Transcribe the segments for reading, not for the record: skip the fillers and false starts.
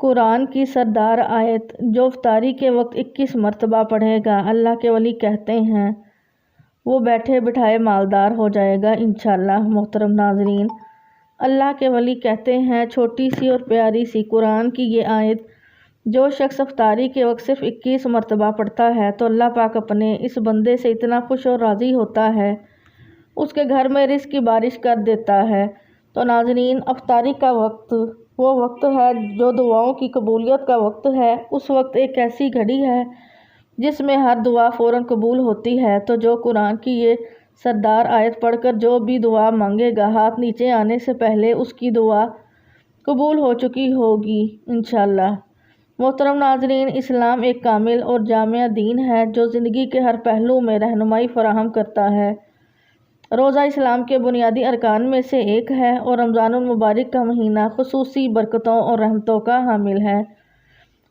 قرآن کی سردار آیت جو افطاری کے وقت 21 مرتبہ پڑھے گا، اللہ کے ولی کہتے ہیں وہ بیٹھے بٹھائے مالدار ہو جائے گا انشاءاللہ۔ محترم ناظرین، اللہ کے ولی کہتے ہیں چھوٹی سی اور پیاری سی قرآن کی یہ آیت جو شخص افطاری کے وقت صرف 21 مرتبہ پڑھتا ہے تو اللہ پاک اپنے اس بندے سے اتنا خوش اور راضی ہوتا ہے، اس کے گھر میں رزق کی بارش کر دیتا ہے۔ تو ناظرین، افطاری کا وقت وہ وقت ہے جو دعاؤں کی قبولیت کا وقت ہے۔ اس وقت ایک ایسی گھڑی ہے جس میں ہر دعا فوراً قبول ہوتی ہے۔ تو جو قرآن کی یہ سردار آیت پڑھ کر جو بھی دعا مانگے گا، ہاتھ نیچے آنے سے پہلے اس کی دعا قبول ہو چکی ہوگی انشاءاللہ۔ محترم ناظرین، اسلام ایک کامل اور جامع دین ہے جو زندگی کے ہر پہلو میں رہنمائی فراہم کرتا ہے۔ روزہ اسلام کے بنیادی ارکان میں سے ایک ہے اور رمضان المبارک کا مہینہ خصوصی برکتوں اور رحمتوں کا حامل ہے۔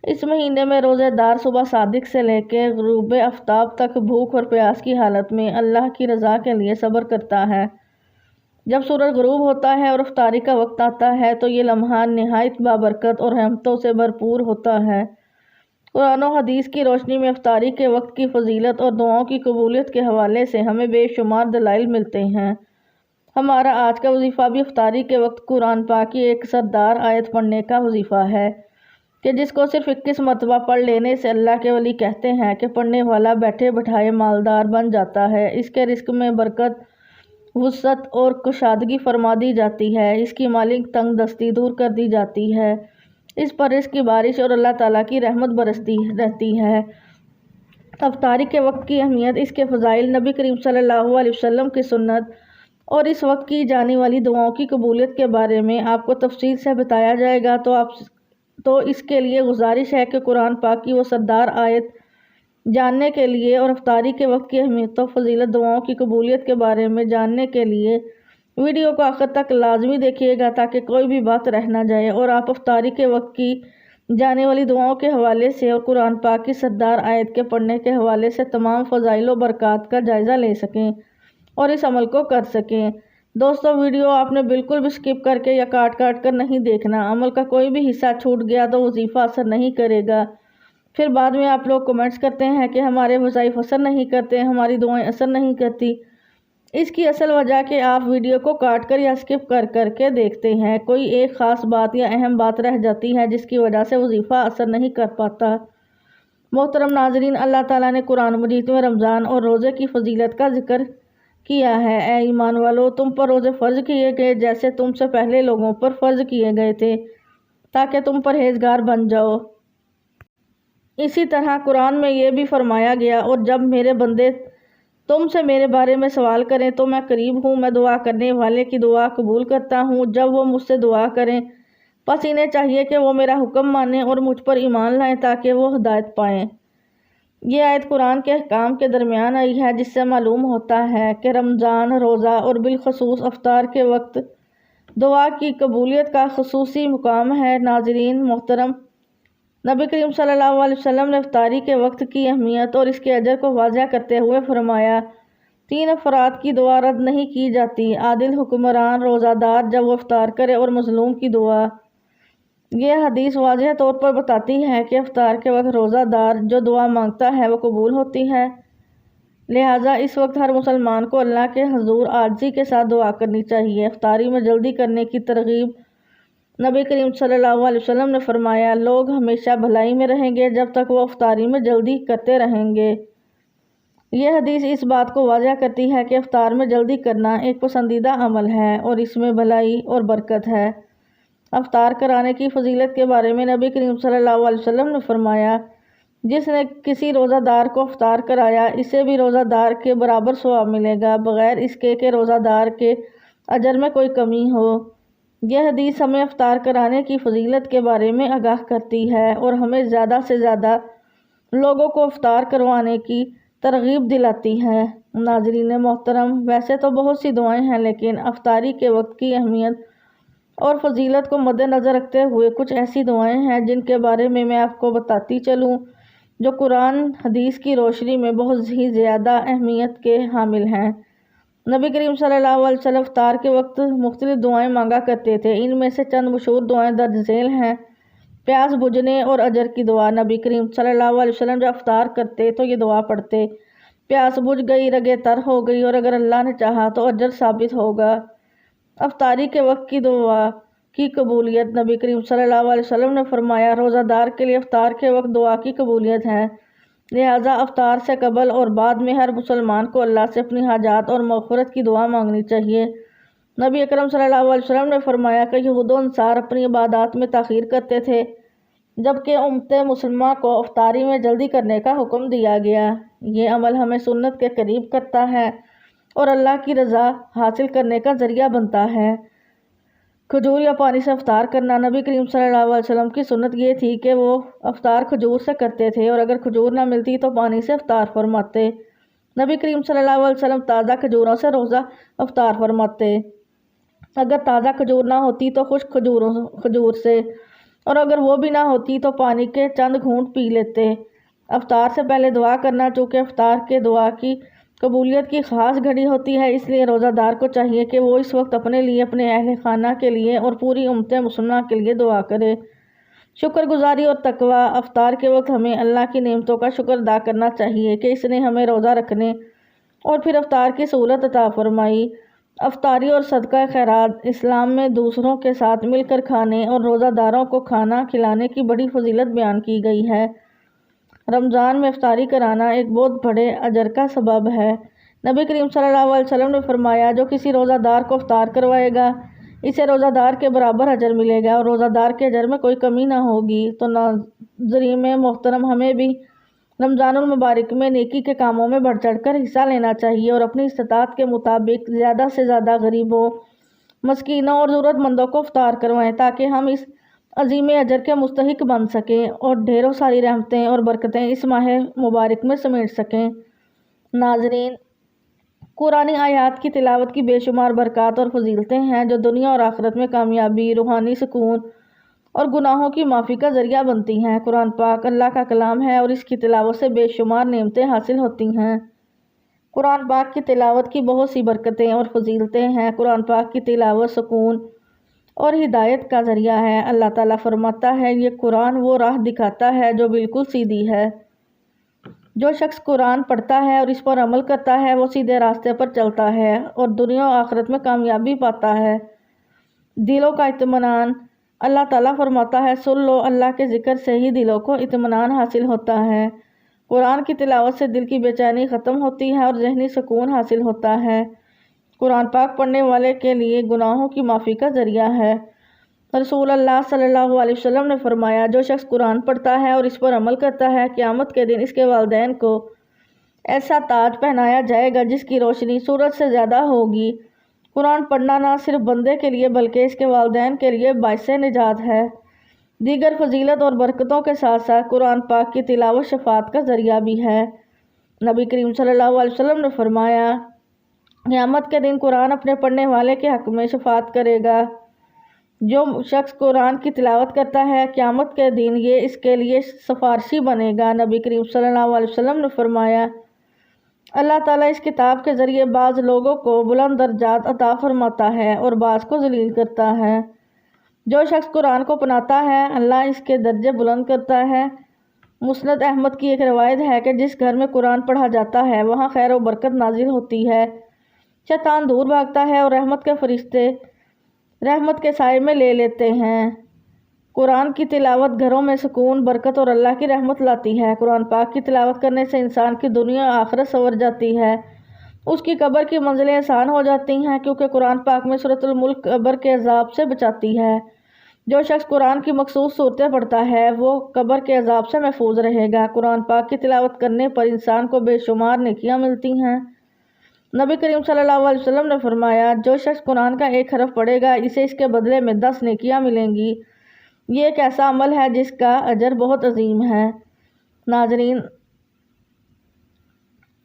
اس مہینے میں روزے دار صبح صادق سے لے کے غروب آفتاب تک بھوک اور پیاس کی حالت میں اللہ کی رضا کے لیے صبر کرتا ہے۔ جب سورج غروب ہوتا ہے اور افطاری کا وقت آتا ہے تو یہ لمحہ نہایت بابرکت اور رحمتوں سے بھرپور ہوتا ہے۔ قرآن و حدیث کی روشنی میں افطاری کے وقت کی فضیلت اور دعاؤں کی قبولیت کے حوالے سے ہمیں بے شمار دلائل ملتے ہیں۔ ہمارا آج کا وظیفہ بھی افطاری کے وقت قرآن پاک کی ایک سردار آیت پڑھنے کا وظیفہ ہے کہ جس کو صرف 21 مرتبہ پڑھ لینے سے اللہ کے ولی کہتے ہیں کہ پڑھنے والا بیٹھے بٹھائے مالدار بن جاتا ہے، اس کے رزق میں برکت، وسعت اور کشادگی فرما دی جاتی ہے، اس کی مالی تنگ دستی دور کر دی جاتی ہے، اس پر رزق کی بارش اور اللہ تعالیٰ کی رحمت برستی رہتی ہے۔ افطاری کے وقت کی اہمیت، اس کے فضائل، نبی کریم صلی اللہ علیہ وسلم کی سنت اور اس وقت کی جانے والی دعاؤں کی قبولیت کے بارے میں آپ کو تفصیل سے بتایا جائے گا۔ تو اس کے لیے گزارش ہے کہ قرآن پاک کی وہ سردار آیت جاننے کے لیے اور افطاری کے وقت کی اہمیت و فضیلت، دعاؤں کی قبولیت کے بارے میں جاننے کے لیے ویڈیو کو آخر تک لازمی دیکھیے گا تاکہ کوئی بھی بات رہ نہ جائے اور آپ افطاری کے وقت کی جانے والی دعاؤں کے حوالے سے اور قرآن پاک کی سردار آیت کے پڑھنے کے حوالے سے تمام فضائل و برکات کا جائزہ لے سکیں اور اس عمل کو کر سکیں۔ دوستو، ویڈیو آپ نے بالکل بھی سکپ کر کے یا کاٹ کر نہیں دیکھنا۔ عمل کا کوئی بھی حصہ چھوٹ گیا تو وظیفہ اثر نہیں کرے گا۔ پھر بعد میں آپ لوگ کمنٹس کرتے ہیں کہ ہمارے وظائف اثر نہیں کرتے، ہماری دعائیں اثر نہیں کرتی۔ اس کی اصل وجہ کہ آپ ویڈیو کو کاٹ کر یا سکپ کر کے دیکھتے ہیں، کوئی ایک خاص بات یا اہم بات رہ جاتی ہے جس کی وجہ سے وظیفہ اثر نہیں کر پاتا۔ محترم ناظرین، اللہ تعالیٰ نے قرآن مجید میں رمضان اور روزے کی فضیلت کا ذکر کیا ہے۔ اے ایمان والو، تم پر روزے فرض کیے گئے جیسے تم سے پہلے لوگوں پر فرض کیے گئے تھے تاکہ تم پرہیزگار بن جاؤ۔ اسی طرح قرآن میں یہ بھی فرمایا گیا، اور جب میرے بندے تم سے میرے بارے میں سوال کریں تو میں قریب ہوں، میں دعا کرنے والے کی دعا قبول کرتا ہوں جب وہ مجھ سے دعا کریں۔ بس انہیں چاہیے کہ وہ میرا حکم مانیں اور مجھ پر ایمان لائیں تاکہ وہ ہدایت پائیں۔ یہ آیت قرآن کے احکام کے درمیان آئی ہے جس سے معلوم ہوتا ہے کہ رمضان، روزہ اور بالخصوص افطار کے وقت دعا کی قبولیت کا خصوصی مقام ہے۔ ناظرین محترم، نبی کریم صلی اللہ علیہ وسلم نے افطاری کے وقت کی اہمیت اور اس کے اجر کو واضح کرتے ہوئے فرمایا، 3 افراد کی دعا رد نہیں کی جاتی: عادل حکمران، روزہ دار جب وہ افطار کرے، اور مظلوم کی دعا۔ یہ حدیث واضح طور پر بتاتی ہے کہ افطار کے وقت روزہ دار جو دعا مانگتا ہے وہ قبول ہوتی ہے، لہٰذا اس وقت ہر مسلمان کو اللہ کے حضور عاجزی کے ساتھ دعا کرنی چاہیے۔ افطاری میں جلدی کرنے کی ترغیب، نبی کریم صلی اللہ علیہ وسلم نے فرمایا، لوگ ہمیشہ بھلائی میں رہیں گے جب تک وہ افطاری میں جلدی کرتے رہیں گے۔ یہ حدیث اس بات کو واضح کرتی ہے کہ افطار میں جلدی کرنا ایک پسندیدہ عمل ہے اور اس میں بھلائی اور برکت ہے۔ افطار کرانے کی فضیلت کے بارے میں نبی کریم صلی اللہ علیہ وسلم نے فرمایا، جس نے کسی روزہ دار کو افطار کرایا اسے بھی روزہ دار کے برابر ثواب ملے گا، بغیر اس کے کہ روزہ دار کے اجر میں کوئی کمی ہو۔ یہ حدیث ہمیں افطار کرانے کی فضیلت کے بارے میں آگاہ کرتی ہے اور ہمیں زیادہ سے زیادہ لوگوں کو افطار کروانے کی ترغیب دلاتی ہے۔ ناظرین محترم، ویسے تو بہت سی دعائیں ہیں لیکن افطاری کے وقت کی اہمیت اور فضیلت کو مد نظر رکھتے ہوئے کچھ ایسی دعائیں ہیں جن کے بارے میں آپ کو بتاتی چلوں جو قرآن حدیث کی روشنی میں بہت ہی زیادہ اہمیت کے حامل ہیں۔ نبی کریم صلی اللہ علیہ وسلم افطار کے وقت مختلف دعائیں مانگا کرتے تھے، ان میں سے چند مشہور دعائیں درج ذیل ہیں۔ پیاس بجھنے اور اجر کی دعا۔ نبی کریم صلی اللہ علیہ وسلم جب افطار کرتے تو یہ دعا پڑھتے: پیاس بجھ گئی، رگیں تر ہو گئی، اور اگر اللہ نے چاہا تو اجر ثابت ہوگا۔ افطاری کے وقت کی دعا کی قبولیت۔ نبی کریم صلی اللہ علیہ وسلم نے فرمایا: روزہ دار کے لیے افطار کے وقت دعا کی قبولیت ہے، لہٰذا افطار سے قبل اور بعد میں ہر مسلمان کو اللہ سے اپنی حاجات اور مغفرت کی دعا مانگنی چاہیے۔ نبی اکرم صلی اللہ علیہ وسلم نے فرمایا کہ یہود و انصار اپنی عبادات میں تاخیر کرتے تھے، جبکہ امت مسلمہ کو افطاری میں جلدی کرنے کا حکم دیا گیا۔ یہ عمل ہمیں سنت کے قریب کرتا ہے اور اللہ کی رضا حاصل کرنے کا ذریعہ بنتا ہے۔ کھجور یا پانی سے افطار کرنا۔ نبی کریم صلی اللہ علیہ وسلم کی سنت یہ تھی کہ وہ افطار کھجور سے کرتے تھے، اور اگر کھجور نہ ملتی تو پانی سے افطار فرماتے۔ نبی کریم صلی اللہ علیہ وسلم تازہ کھجوروں سے روزہ افطار فرماتے۔ اگر تازہ کھجور نہ ہوتی تو خشک کھجور سے، اور اگر وہ بھی نہ ہوتی تو پانی کے چند گھونٹ پی لیتے۔ افطار سے پہلے دعا کرنا۔ چونکہ افطار کے دعا کی قبولیت کی خاص گھڑی ہوتی ہے، اس لیے روزہ دار کو چاہیے کہ وہ اس وقت اپنے لیے، اپنے اہل خانہ کے لیے اور پوری امت مسلمہ کے لیے دعا کرے۔ شکر گزاری اور تقویٰ۔ افطار کے وقت ہمیں اللہ کی نعمتوں کا شکر ادا کرنا چاہیے کہ اس نے ہمیں روزہ رکھنے اور پھر افطار کی سہولت عطا فرمائی۔ افطاری اور صدقہ خیرات۔ اسلام میں دوسروں کے ساتھ مل کر کھانے اور روزہ داروں کو کھانا کھلانے کی بڑی فضیلت بیان کی گئی ہے۔ رمضان میں افطاری کرانا ایک بہت بڑے اجر کا سبب ہے۔ نبی کریم صلی اللہ علیہ وسلم نے فرمایا: جو کسی روزہ دار کو افطار کروائے گا اسے روزہ دار کے برابر اجر ملے گا، اور روزہ دار کے اجر میں کوئی کمی نہ ہوگی۔ تو ناظرین محترم، ہمیں بھی رمضان المبارک میں نیکی کے کاموں میں بڑھ چڑھ کر حصہ لینا چاہیے اور اپنی استطاعت کے مطابق زیادہ سے زیادہ غریبوں، مسکینوں اور ضرورت مندوں کو افطار کروائیں، تاکہ ہم اس عظیم اجر کے مستحق بن سکیں اور ڈھیروں ساری رحمتیں اور برکتیں اس ماہ مبارک میں سمیٹ سکیں۔ ناظرین، قرآنی آیات کی تلاوت کی بے شمار برکات اور فضیلتیں ہیں جو دنیا اور آخرت میں کامیابی، روحانی سکون اور گناہوں کی معافی کا ذریعہ بنتی ہیں۔ قرآن پاک اللہ کا کلام ہے اور اس کی تلاوت سے بے شمار نعمتیں حاصل ہوتی ہیں۔ قرآن پاک کی تلاوت کی بہت سی برکتیں اور فضیلتیں ہیں۔ قرآن پاک کی تلاوت سکون اور ہدایت کا ذریعہ ہے۔ اللہ تعالیٰ فرماتا ہے: یہ قرآن وہ راہ دکھاتا ہے جو بالکل سیدھی ہے۔ جو شخص قرآن پڑھتا ہے اور اس پر عمل کرتا ہے وہ سیدھے راستے پر چلتا ہے اور دنیا و آخرت میں کامیابی پاتا ہے۔ دلوں کا اطمینان۔ اللہ تعالیٰ فرماتا ہے: سن لو، اللہ کے ذکر سے ہی دلوں کو اطمینان حاصل ہوتا ہے۔ قرآن کی تلاوت سے دل کی بے چینی ختم ہوتی ہے اور ذہنی سکون حاصل ہوتا ہے۔ قرآن پاک پڑھنے والے کے لیے گناہوں کی معافی کا ذریعہ ہے۔ رسول اللہ صلی اللہ علیہ وسلم نے فرمایا: جو شخص قرآن پڑھتا ہے اور اس پر عمل کرتا ہے، قیامت کے دن اس کے والدین کو ایسا تاج پہنایا جائے گا جس کی روشنی سورج سے زیادہ ہوگی۔ قرآن پڑھنا نہ صرف بندے کے لیے بلکہ اس کے والدین کے لیے باعث نجات ہے۔ دیگر فضیلت اور برکتوں کے ساتھ ساتھ قرآن پاک کی تلاوت شفاعت کا ذریعہ بھی ہے۔ نبی کریم صلی اللہ علیہ وسلم نے فرمایا: قیامت کے دن قرآن اپنے پڑھنے والے کے حق میں شفاعت کرے گا۔ جو شخص قرآن کی تلاوت کرتا ہے قیامت کے دن یہ اس کے لیے سفارشی بنے گا۔ نبی کریم صلی اللہ علیہ وسلم نے فرمایا: اللہ تعالیٰ اس کتاب کے ذریعے بعض لوگوں کو بلند درجات عطا فرماتا ہے اور بعض کو ذلیل کرتا ہے۔ جو شخص قرآن کو اپناتا ہے اللہ اس کے درجے بلند کرتا ہے۔ مسند احمد کی ایک روایت ہے کہ جس گھر میں قرآن پڑھا جاتا ہے وہاں خیر و برکت نازل ہوتی ہے، شیطان دور بھاگتا ہے اور رحمت کے فرشتے رحمت کے سائے میں لے لیتے ہیں۔ قرآن کی تلاوت گھروں میں سکون، برکت اور اللہ کی رحمت لاتی ہے۔ قرآن پاک کی تلاوت کرنے سے انسان کی دنیا آخرت سنور جاتی ہے، اس کی قبر کی منزلیں آسان ہو جاتی ہیں، کیونکہ قرآن پاک میں سورۃ الملک قبر کے عذاب سے بچاتی ہے۔ جو شخص قرآن کی مخصوص صورتیں پڑھتا ہے وہ قبر کے عذاب سے محفوظ رہے گا۔ قرآن پاک کی تلاوت کرنے پر انسان کو بے شمار نیکیاں ملتی ہیں۔ نبی کریم صلی اللہ علیہ وسلم نے فرمایا: جو شخص قرآن کا ایک حرف پڑھے گا اسے اس کے بدلے میں 10 نیکیاں ملیں گی۔ یہ ایک ایسا عمل ہے جس کا اجر بہت عظیم ہے۔ ناظرین،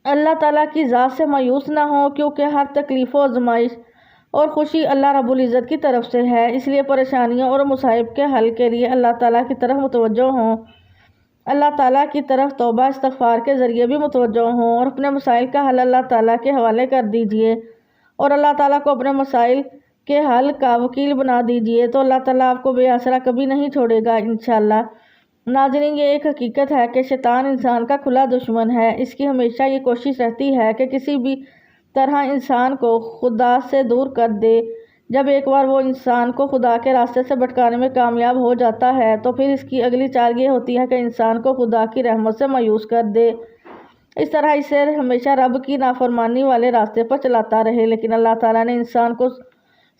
اللہ تعالیٰ کی ذات سے مایوس نہ ہوں، کیونکہ ہر تکلیف و آزمائش اور خوشی اللہ رب العزت کی طرف سے ہے، اس لیے پریشانیوں اور مصائب کے حل کے لیے اللہ تعالیٰ کی طرف متوجہ ہوں۔ اللہ تعالیٰ کی طرف توبہ استغفار کے ذریعے بھی متوجہ ہوں اور اپنے مسائل کا حل اللہ تعالیٰ کے حوالے کر دیجیے اور اللہ تعالیٰ کو اپنے مسائل کے حل کا وکیل بنا دیجیے تو اللہ تعالیٰ آپ کو بے آسرا کبھی نہیں چھوڑے گا انشاءاللہ۔ ناظرین، یہ ایک حقیقت ہے کہ شیطان انسان کا کھلا دشمن ہے۔ اس کی ہمیشہ یہ کوشش رہتی ہے کہ کسی بھی طرح انسان کو خدا سے دور کر دے۔ جب ایک بار وہ انسان کو خدا کے راستے سے بھٹکانے میں کامیاب ہو جاتا ہے تو پھر اس کی اگلی چال یہ ہوتی ہے کہ انسان کو خدا کی رحمت سے مایوس کر دے، اس طرح اسے ہمیشہ رب کی نافرمانی والے راستے پر چلاتا رہے۔ لیکن اللہ تعالیٰ نے انسان کو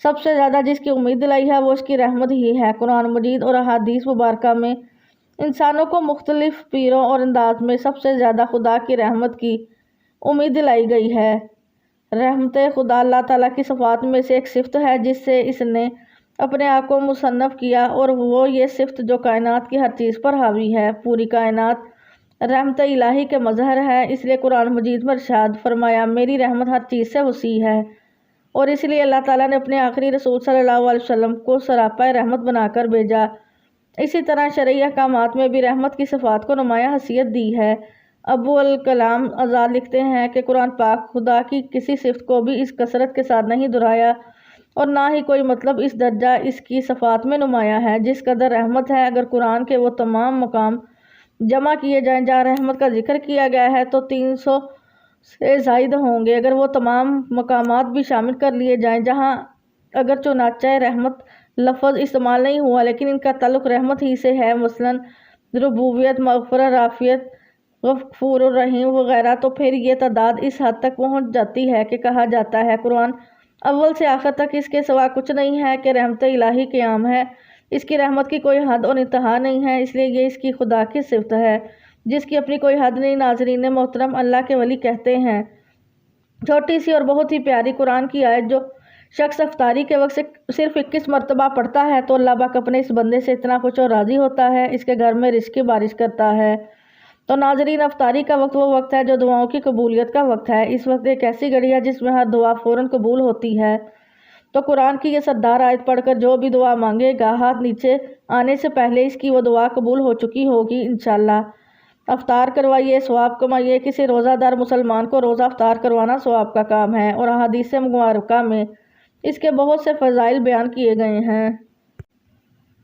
سب سے زیادہ جس کی امید دلائی ہے وہ اس کی رحمت ہی ہے۔ قرآن مجید اور احادیث مبارکہ میں انسانوں کو مختلف پیروں اور انداز میں سب سے زیادہ خدا کی رحمت کی امید دلائی گئی ہے۔ رحمت خدا اللہ تعالیٰ کی صفات میں سے ایک صفت ہے جس سے اس نے اپنے آپ کو مصنف کیا، اور وہ یہ صفت جو کائنات کی ہر چیز پر حاوی ہے۔ پوری کائنات رحمت الہی کے مظہر ہے، اس لیے قرآن مجید میں ارشاد فرمایا، میری رحمت ہر چیز سے وسیع ہے، اور اس لیے اللہ تعالیٰ نے اپنے آخری رسول صلی اللہ علیہ وسلم کو سراپا رحمت بنا کر بھیجا۔ اسی طرح شرعی احکامات میں بھی رحمت کی صفات کو نمایاں حیثیت دی ہے۔ ابو الکلام آزاد لکھتے ہیں کہ قرآن پاک خدا کی کسی صفت کو بھی اس کثرت کے ساتھ نہیں دہرایا اور نہ ہی کوئی مطلب اس درجہ اس کی صفات میں نمایاں ہے جس قدر رحمت ہے۔ اگر قرآن کے وہ تمام مقام جمع کیے جائیں جہاں رحمت کا ذکر کیا گیا ہے تو 300 سے زائد ہوں گے۔ اگر وہ تمام مقامات بھی شامل کر لیے جائیں جہاں اگر چنانچہ رحمت لفظ استعمال نہیں ہوا لیکن ان کا تعلق رحمت ہی سے ہے، مثلاً ربوبیت، مغفرت، رافیت، غفور الرحیم وغیرہ، تو پھر یہ تعداد اس حد تک پہنچ جاتی ہے کہ کہا جاتا ہے قرآن اول سے آخر تک اس کے سوا کچھ نہیں ہے کہ رحمت الہی قیام ہے۔ اس کی رحمت کی کوئی حد اور انتہا نہیں ہے، اس لیے یہ اس کی خدا کی صفت ہے جس کی اپنی کوئی حد نہیں۔ ناظرین محترم، اللہ کے ولی کہتے ہیں، چھوٹی سی اور بہت ہی پیاری قرآن کی آیت جو شخص افطاری کے وقت صرف 21 مرتبہ پڑھتا ہے تو اللہ پاک اپنے اس بندے سے اتنا خوش اور راضی ہوتا ہے، اس کے گھر میں رزق کی بارش کرتا ہے۔ تو ناظرین، افطاری کا وقت وہ وقت ہے جو دعاؤں کی قبولیت کا وقت ہے۔ اس وقت ایک ایسی گھڑی ہے جس میں ہر دعا فوراً قبول ہوتی ہے۔ تو قرآن کی یہ سردار آیت پڑھ کر جو بھی دعا مانگے گا، ہاتھ نیچے آنے سے پہلے اس کی وہ دعا قبول ہو چکی ہوگی انشاءاللہ۔ افطار کروائیے، ثواب کمائیے۔ کسی روزہ دار مسلمان کو روزہ افطار کروانا ثواب کا کام ہے، اور احادیث مبارکہ میں اس کے بہت سے فضائل بیان کیے گئے ہیں۔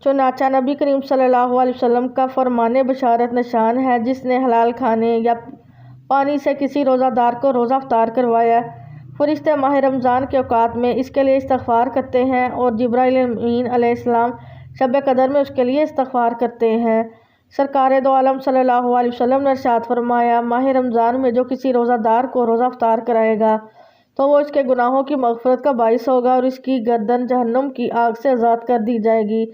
چنانچہ نبی کریم صلی اللہ علیہ وسلم کا فرمان بشارت نشان ہے، جس نے حلال کھانے یا پانی سے کسی روزہ دار کو روزہ افطار کروایا، فرشتے ماہ رمضان کے اوقات میں اس کے لیے استغفار کرتے ہیں، اور جبرائیل امین علیہ السلام شب قدر میں اس کے لیے استغفار کرتے ہیں۔ سرکار دو عالم صلی اللہ علیہ وسلم نے ارشاد فرمایا، ماہ رمضان میں جو کسی روزہ دار کو روزہ افطار کرائے گا تو وہ اس کے گناہوں کی مغفرت کا باعث ہوگا، اور اس کی گردن جہنم کی آگ سے آزاد کر دی جائے گی،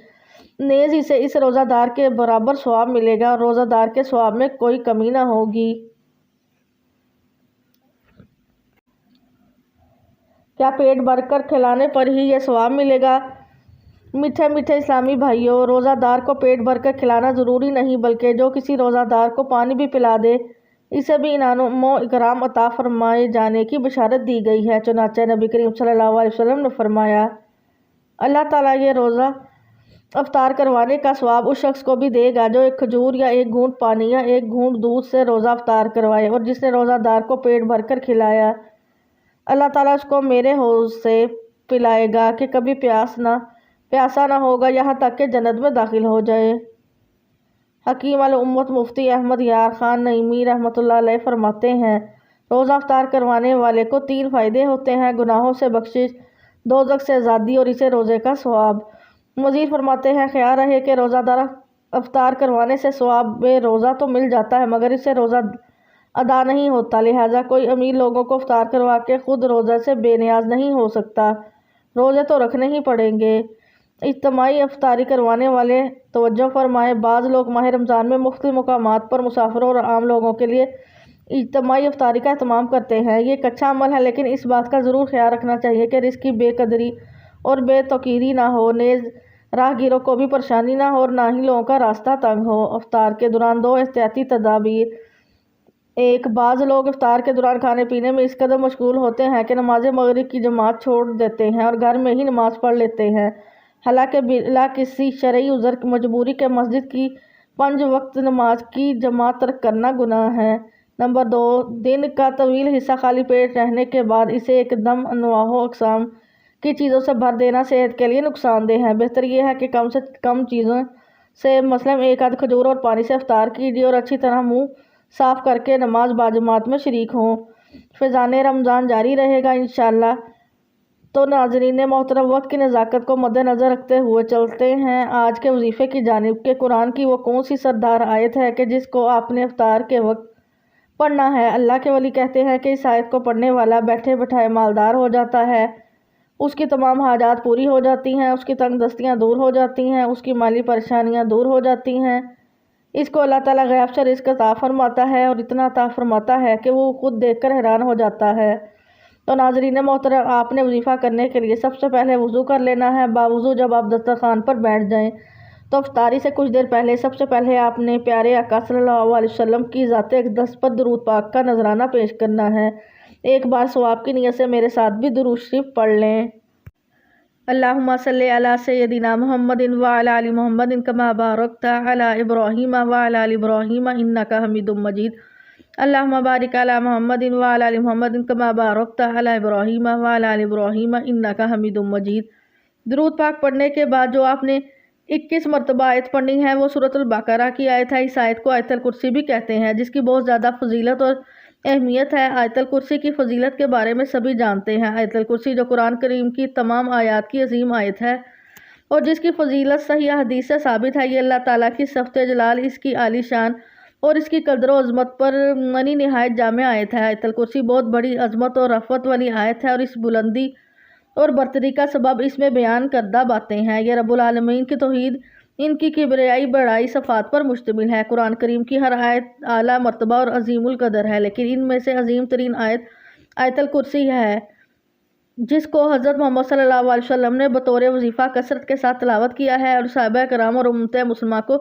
نیز اسے اس روزہ دار کے برابر ثواب ملے گا، اور روزہ دار کے ثواب میں کوئی کمی نہ ہوگی۔ کیا پیٹ بھر کر کھلانے پر ہی یہ ثواب ملے گا؟ میٹھے میٹھے اسلامی بھائیوں، روزہ دار کو پیٹ بھر کر کھلانا ضروری نہیں، بلکہ جو کسی روزہ دار کو پانی بھی پلا دے اسے بھی انعام و اکرام عطا فرمائے جانے کی بشارت دی گئی ہے۔ چنانچہ نبی کریم صلی اللہ علیہ وسلم نے فرمایا، اللہ تعالیٰ یہ روزہ افطار کروانے کا ثواب اس شخص کو بھی دے گا جو ایک کھجور یا ایک گھونٹ پانی یا ایک گھونٹ دودھ سے روزہ افطار کروائے، اور جس نے روزہ دار کو پیٹ بھر کر کھلایا اللہ تعالیٰ اس کو میرے حوض سے پلائے گا کہ کبھی پیاسا نہ ہوگا یہاں تک کہ جنت میں داخل ہو جائے۔ حکیم الامت مفتی احمد یار خان نعیمی رحمۃ اللہ علیہ فرماتے ہیں، روزہ افطار کروانے والے کو 3 فائدے ہوتے ہیں: گناہوں سے بخشش، دوزخ سے آزادی، اور اسے روزے کا ثواب۔ مزید فرماتے ہیں، خیال رہے کہ روزہ دار افطار کروانے سے ثواب روزہ تو مل جاتا ہے مگر اس سے روزہ ادا نہیں ہوتا، لہٰذا کوئی امیر لوگوں کو افطار کروا کے خود روزہ سے بے نیاز نہیں ہو سکتا، روزے تو رکھنے ہی پڑیں گے۔ اجتماعی افطاری کروانے والے توجہ فرمائیں، بعض لوگ ماہ رمضان میں مختلف مقامات پر مسافروں اور عام لوگوں کے لیے اجتماعی افطاری کا اہتمام کرتے ہیں۔ یہ ایک اچھا عمل ہے، لیکن اس بات کا ضرور خیال رکھنا چاہیے کہ رزق کی بے قدری اور بے توقیری نہ ہو، نیز راہ گیروں کو بھی پریشانی نہ ہو اور نہ ہی لوگوں کا راستہ تنگ ہو۔ افطار کے دوران 2 احتیاطی تدابیر: 1، بعض لوگ افطار کے دوران کھانے پینے میں اس قدر مشغول ہوتے ہیں کہ نماز مغرب کی جماعت چھوڑ دیتے ہیں اور گھر میں ہی نماز پڑھ لیتے ہیں، حالانکہ بلا کسی شرعی عذر مجبوری کے مسجد کی 5 وقت نماز کی جماعت ترک کرنا گناہ ہے۔ نمبر 2، دن کا طویل حصہ خالی پیٹ رہنے کے بعد اسے ایک دم انواع و اقسام کی چیزوں سے بھر دینا صحت کے لیے نقصان دہ ہے۔ بہتر یہ ہے کہ کم سے کم چیزوں سے مثلاً ایک آدھ کھجور اور پانی سے افطار کیجیے اور اچھی طرح منہ صاف کر کے نماز باجماعت میں شریک ہوں۔ فیضان رمضان جاری رہے گا انشاءاللہ۔ تو ناظرین محترم، وقت کی نزاکت کو مد نظر رکھتے ہوئے چلتے ہیں آج کے وظیفے کی جانب کہ قرآن کی وہ کون سی سردار آیت ہے کہ جس کو آپ نے افطار کے وقت پڑھنا ہے۔ اللہ کے ولی کہتے ہیں کہ اس آیت کو پڑھنے والا بیٹھے بٹھائے مالدار ہو جاتا ہے، اس کی تمام حاجات پوری ہو جاتی ہیں، اس کی تنگ دستیاں دور ہو جاتی ہیں، اس کی مالی پریشانیاں دور ہو جاتی ہیں۔ اس کو اللہ تعالیٰ غیب سے رزق عطا فرماتا ہے اور اتنا عطا فرماتا ہے کہ وہ خود دیکھ کر حیران ہو جاتا ہے۔ تو ناظرین محترم، آپ نے وظیفہ کرنے کے لیے سب سے پہلے وضو کر لینا ہے۔ باوضو جب آپ دسترخوان پر بیٹھ جائیں تو افطاری سے کچھ دیر پہلے سب سے پہلے آپ نے پیارے آقا صلی اللہ علیہ وسلم کی ذات اقدس پر درود پاک کا نذرانہ پیش کرنا ہے۔ ایک بار ثواب کی نیت سے میرے ساتھ بھی درود شریف پڑھ لیں۔ اللہم صلی علی سیدنا محمد وعلی آل محمد کما بارکت علی ابراہیم وعلی آل ابراہیم انک حمید مجید۔ اللہم بارک علی محمد وعلی آل محمد کما بارکت علی ابراہیم وعلی آل ابراہیم انک حمید مجید۔ درود پاک پڑھنے کے بعد جو آپ نے 21 مرتبہ آیت پڑھنی ہے وہ سورۃ البقرہ کی آیت ہے۔ اس آیت کو آیت الکرسی بھی کہتے ہیں، جس کی بہت زیادہ فضیلت اور اہمیت ہے۔ آیت الکرسی کی فضیلت کے بارے میں سبھی جانتے ہیں۔ آیت الکرسی جو قرآن کریم کی تمام آیات کی عظیم آیت ہے اور جس کی فضیلت صحیح حدیث سے ثابت ہے، یہ اللہ تعالیٰ کی صفت جلال، اس کی عالی شان اور اس کی قدر و عظمت پر منی نہایت جامع آیت ہے۔ آیت الکرسی بہت بڑی عظمت اور رفعت والی آیت ہے اور اس بلندی اور برتری کا سبب اس میں بیان کردہ باتیں ہیں۔ یہ رب العالمین کی توحید، ان کی کبریائی بڑائی صفات پر مشتمل ہے۔ قرآن کریم کی ہر آیت اعلیٰ مرتبہ اور عظیم القدر ہے، لیکن ان میں سے عظیم ترین آیت آیت الکرسی ہے، جس کو حضرت محمد صلی اللہ علیہ وسلم نے بطور وظیفہ کثرت کے ساتھ تلاوت کیا ہے اور صحابہ کرام اور امت مسلمہ کو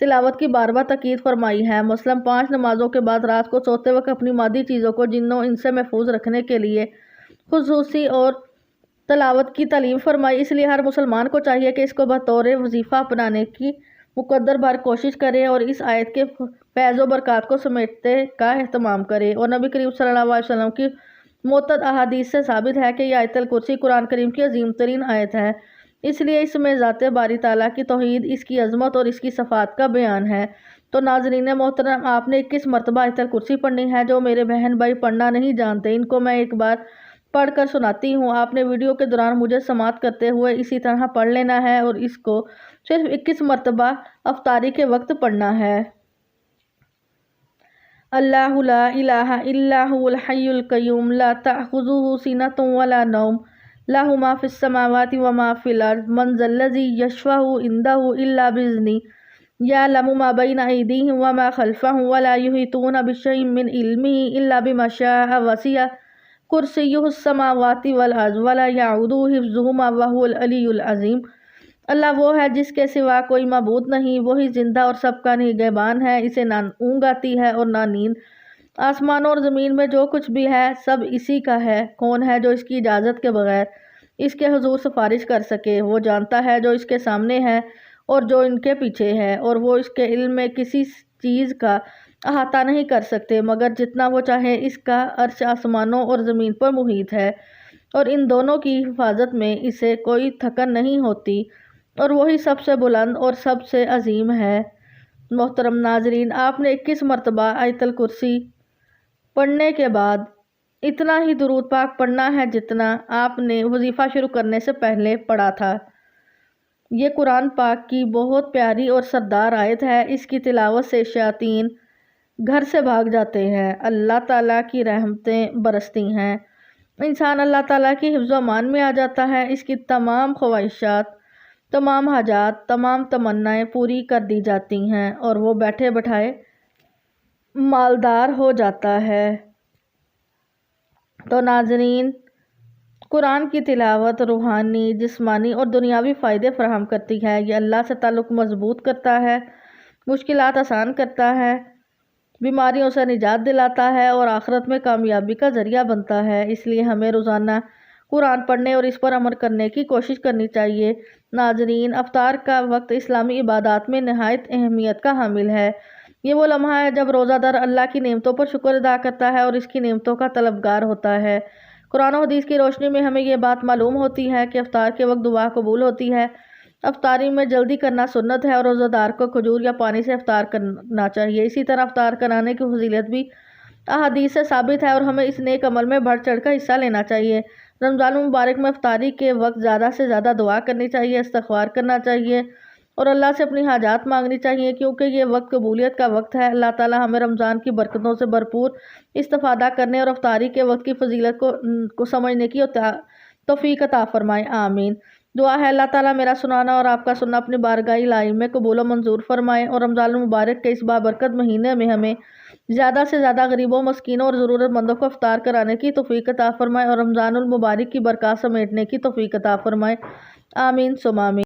تلاوت کی بار بار تاکید فرمائی ہے۔ مثلاً 5 نمازوں کے بعد رات کو سوتے وقت اپنی مادی چیزوں کو جنوں ان سے محفوظ رکھنے کے لیے خصوصی اور تلاوت کی تعلیم فرمائی۔ اس لیے ہر مسلمان کو چاہیے کہ اس کو بطور وظیفہ اپنانے کی مقدر بھر کوشش کرے اور اس آیت کے فیض و برکات کو سمیٹنے کا اہتمام کرے۔ اور نبی کریم صلی اللہ علیہ وسلم کی متعدد احادیث سے ثابت ہے کہ یہ آیت الکرسی قرآن کریم کی عظیم ترین آیت ہے، اس لیے اس میں ذات باری تعالیٰ کی توحید، اس کی عظمت اور اس کی صفات کا بیان ہے۔ تو ناظرین محترم، آپ نے 21 مرتبہ آیت الکرسی پڑھنی ہے۔ جو میرے بہن بھائی پڑھنا نہیں جانتے، ان کو میں ایک بار پڑھ کر سناتی ہوں۔ آپ نے ویڈیو کے دوران مجھے سماعت کرتے ہوئے اسی طرح پڑھ لینا ہے اور اس کو صرف 21 مرتبہ افطاری کے وقت پڑھنا ہے۔ اللہ لا الہ الا هو الحی القیوم لا تأخذہ سنۃ ولا نوم لہ ما فی السماوات وما فی الارض من ذا الذی یشفع عندہ الا بإذنہ یعلم ما بین ایدیہم وما خلفہم ولا یحیطون بشیء من علمہ الا بما شاء وسع کرسیہ السماوات والارض ولا یعودہ حفظہما وہو العلی العظیم۔ اللہ وہ ہے جس کے سوا کوئی معبود نہیں، وہی زندہ اور سب کا نگہبان ہے، اسے نہ اونگ آتی ہے اور نہ نیند۔ آسمانوں اور زمین میں جو کچھ بھی ہے سب اسی کا ہے۔ کون ہے جو اس کی اجازت کے بغیر اس کے حضور سفارش کر سکے؟ وہ جانتا ہے جو اس کے سامنے ہے اور جو ان کے پیچھے ہے، اور وہ اس کے علم میں کسی چیز کا احاطہ نہیں کر سکتے مگر جتنا وہ چاہے۔ اس کا عرش آسمانوں اور زمین پر محیط ہے اور ان دونوں کی حفاظت میں اسے کوئی تھکن نہیں ہوتی، اور وہی سب سے بلند اور سب سے عظیم ہے۔ محترم ناظرین، آپ نے 21 مرتبہ آیت الکرسی پڑھنے کے بعد اتنا ہی درود پاک پڑھنا ہے جتنا آپ نے وظیفہ شروع کرنے سے پہلے پڑھا تھا۔ یہ قرآن پاک کی بہت پیاری اور سردار آیت ہے۔ اس کی تلاوت سے شیاطین گھر سے بھاگ جاتے ہیں، اللہ تعالیٰ کی رحمتیں برستی ہیں، انسان اللہ تعالیٰ کی حفظ و امان میں آ جاتا ہے، اس کی تمام خواہشات، تمام حاجات، تمام تمنائیں پوری کر دی جاتی ہیں اور وہ بیٹھے بٹھائے مالدار ہو جاتا ہے۔ تو ناظرین، قرآن کی تلاوت روحانی، جسمانی اور دنیاوی فائدے فراہم کرتی ہے۔ یہ اللہ سے تعلق مضبوط کرتا ہے، مشکلات آسان کرتا ہے، بیماریوں سے نجات دلاتا ہے اور آخرت میں کامیابی کا ذریعہ بنتا ہے۔ اس لیے ہمیں روزانہ قرآن پڑھنے اور اس پر عمل کرنے کی کوشش کرنی چاہیے۔ ناظرین، افطار کا وقت اسلامی عبادات میں نہایت اہمیت کا حامل ہے۔ یہ وہ لمحہ ہے جب روزہ دار اللہ کی نعمتوں پر شکر ادا کرتا ہے اور اس کی نعمتوں کا طلبگار ہوتا ہے۔ قرآن و حدیث کی روشنی میں ہمیں یہ بات معلوم ہوتی ہے کہ افطار کے وقت دعا قبول ہوتی ہے۔ افطاری میں جلدی کرنا سنت ہے اور روزہ دار کو کھجور یا پانی سے افطار کرنا چاہیے۔ اسی طرح افطار کرانے کی فضیلت بھی احادیث سے ثابت ہے اور ہمیں اس نیک عمل میں بڑھ چڑھ کر حصہ لینا چاہیے۔ رمضان المبارک میں افطاری کے وقت زیادہ سے زیادہ دعا کرنی چاہیے، استغفار کرنا چاہیے اور اللہ سے اپنی حاجات مانگنی چاہیے، کیونکہ یہ وقت قبولیت کا وقت ہے۔ اللہ تعالی ہمیں رمضان کی برکتوں سے بھرپور استفادہ کرنے اور افطاری کے وقت کی فضیلت کو سمجھنے کی توفیق عطا فرمائے، آمین۔ دعا ہے اللہ تعالیٰ میرا سنانا اور آپ کا سننا اپنی بارگاہ الہی میں قبول و منظور فرمائے اور رمضان المبارک کے اس بابرکت مہینے میں ہمیں زیادہ سے زیادہ غریبوں، مسکینوں اور ضرورت مندوں کو افطار کرانے کی توفیق عطا فرمائے اور رمضان المبارک کی برکات سمیٹنے کی توفیق عطا فرمائے، آمین ثم آمین۔